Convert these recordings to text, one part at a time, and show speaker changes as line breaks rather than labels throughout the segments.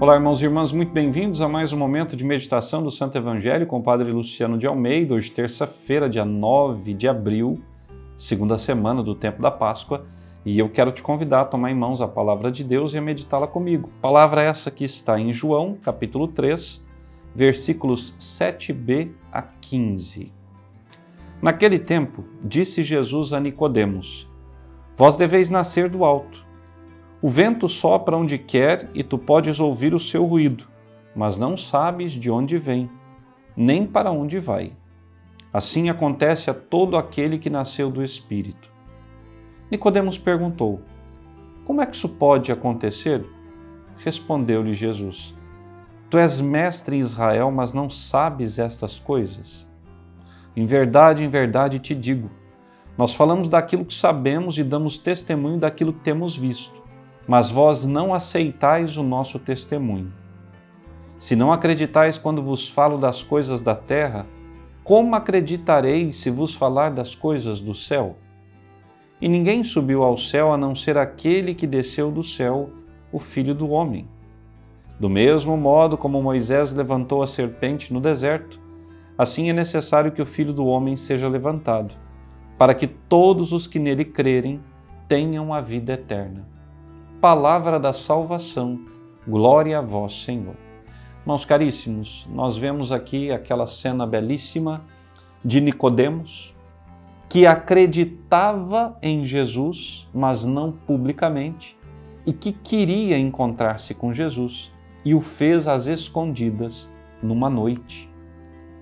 Olá, irmãos e irmãs, muito bem-vindos a mais um momento de meditação do Santo Evangelho com o Padre Luciano de Almeida. Hoje, terça-feira, dia 9 de abril, segunda semana do tempo da Páscoa, e eu quero te convidar a tomar em mãos a palavra de Deus e a meditá-la comigo. Palavra essa que está em João, capítulo 3, versículos 7b a 15. Naquele tempo, disse Jesus a Nicodemos: Vós deveis nascer do alto. O vento sopra onde quer e tu podes ouvir o seu ruído, mas não sabes de onde vem, nem para onde vai. Assim acontece a todo aquele que nasceu do Espírito. Nicodemos perguntou: Como é que isso pode acontecer? Respondeu-lhe Jesus: Tu és mestre em Israel, mas não sabes estas coisas? Em verdade te digo, nós falamos daquilo que sabemos e damos testemunho daquilo que temos visto, mas vós não aceitais o nosso testemunho. Se não acreditais quando vos falo das coisas da terra, como acreditareis se vos falar das coisas do céu? E ninguém subiu ao céu a não ser aquele que desceu do céu, o Filho do Homem. Do mesmo modo como Moisés levantou a serpente no deserto, assim é necessário que o Filho do Homem seja levantado, para que todos os que nele crerem tenham a vida eterna. Palavra da salvação, glória a vós, Senhor. Irmãos caríssimos, nós vemos aqui aquela cena belíssima de Nicodemos, que acreditava em Jesus, mas não publicamente, e que queria encontrar-se com Jesus, e o fez às escondidas numa noite.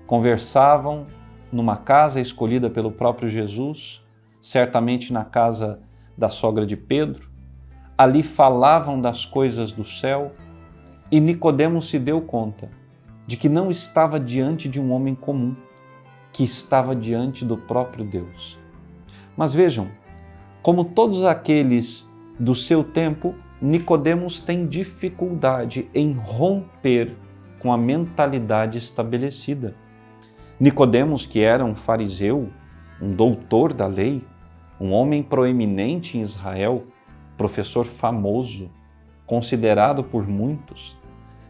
Conversavam numa casa escolhida pelo próprio Jesus, certamente na casa da sogra de Pedro. Ali falavam das coisas do céu e Nicodemos se deu conta de que não estava diante de um homem comum, que estava diante do próprio Deus. Mas vejam, como todos aqueles do seu tempo, Nicodemos tem dificuldade em romper com a mentalidade estabelecida. Nicodemos, que era um fariseu, um doutor da lei, um homem proeminente em Israel, professor famoso, considerado por muitos,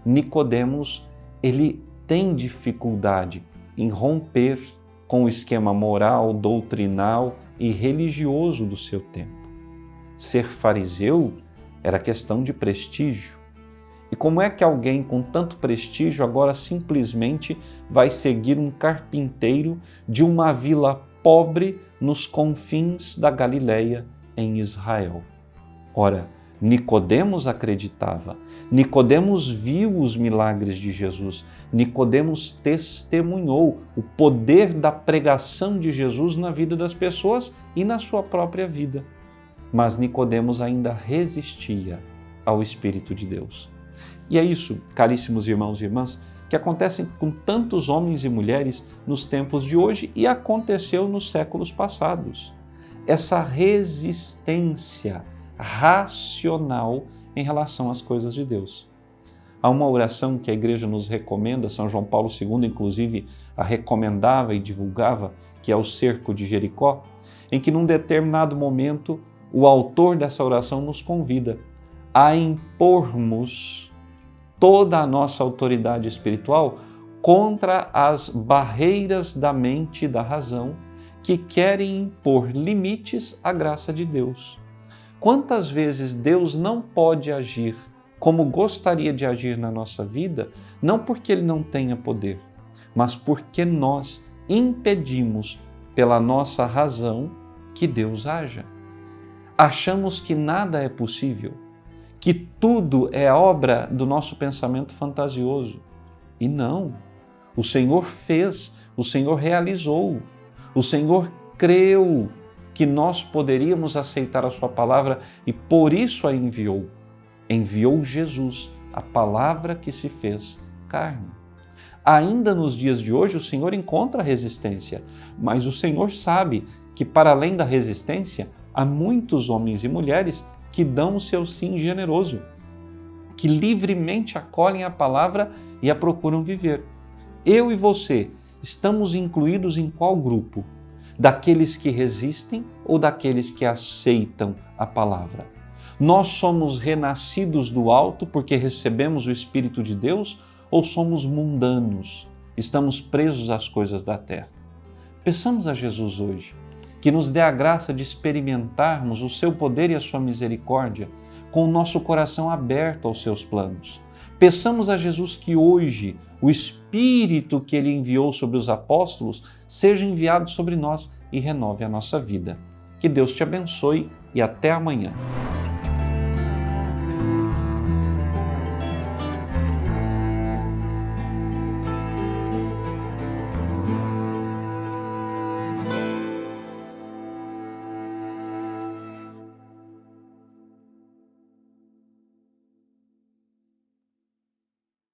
Nicodemos, ele tem dificuldade em romper com o esquema moral, doutrinal e religioso do seu tempo. Ser fariseu era questão de prestígio. E como é que alguém com tanto prestígio agora simplesmente vai seguir um carpinteiro de uma vila pobre nos confins da Galileia, em Israel? Ora, Nicodemos acreditava, Nicodemos viu os milagres de Jesus, Nicodemos testemunhou o poder da pregação de Jesus na vida das pessoas e na sua própria vida. Mas Nicodemos ainda resistia ao Espírito de Deus. E é isso, caríssimos irmãos e irmãs, que acontece com tantos homens e mulheres nos tempos de hoje e aconteceu nos séculos passados. Essa resistência racional em relação às coisas de Deus. Há uma oração que a Igreja nos recomenda, São João Paulo II, inclusive, a recomendava e divulgava, que é o cerco de Jericó, em que num determinado momento o autor dessa oração nos convida a impormos toda a nossa autoridade espiritual contra as barreiras da mente e da razão que querem impor limites à graça de Deus. Quantas vezes Deus não pode agir como gostaria de agir na nossa vida, não porque Ele não tenha poder, mas porque nós impedimos pela nossa razão que Deus haja. Achamos que nada é possível, que tudo é obra do nosso pensamento fantasioso. E não, o Senhor fez, o Senhor realizou, o Senhor creu que nós poderíamos aceitar a sua palavra e por isso a enviou. Enviou Jesus, a palavra que se fez carne. Ainda nos dias de hoje o Senhor encontra resistência, mas o Senhor sabe que para além da resistência há muitos homens e mulheres que dão o seu sim generoso, que livremente acolhem a palavra e a procuram viver. Eu e você estamos incluídos em qual grupo? Daqueles que resistem ou daqueles que aceitam a palavra? Nós somos renascidos do alto porque recebemos o Espírito de Deus ou somos mundanos, estamos presos às coisas da terra? Peçamos a Jesus hoje que nos dê a graça de experimentarmos o seu poder e a sua misericórdia com o nosso coração aberto aos seus planos. Peçamos a Jesus que hoje o Espírito que Ele enviou sobre os apóstolos seja enviado sobre nós e renove a nossa vida. Que Deus te abençoe e até amanhã.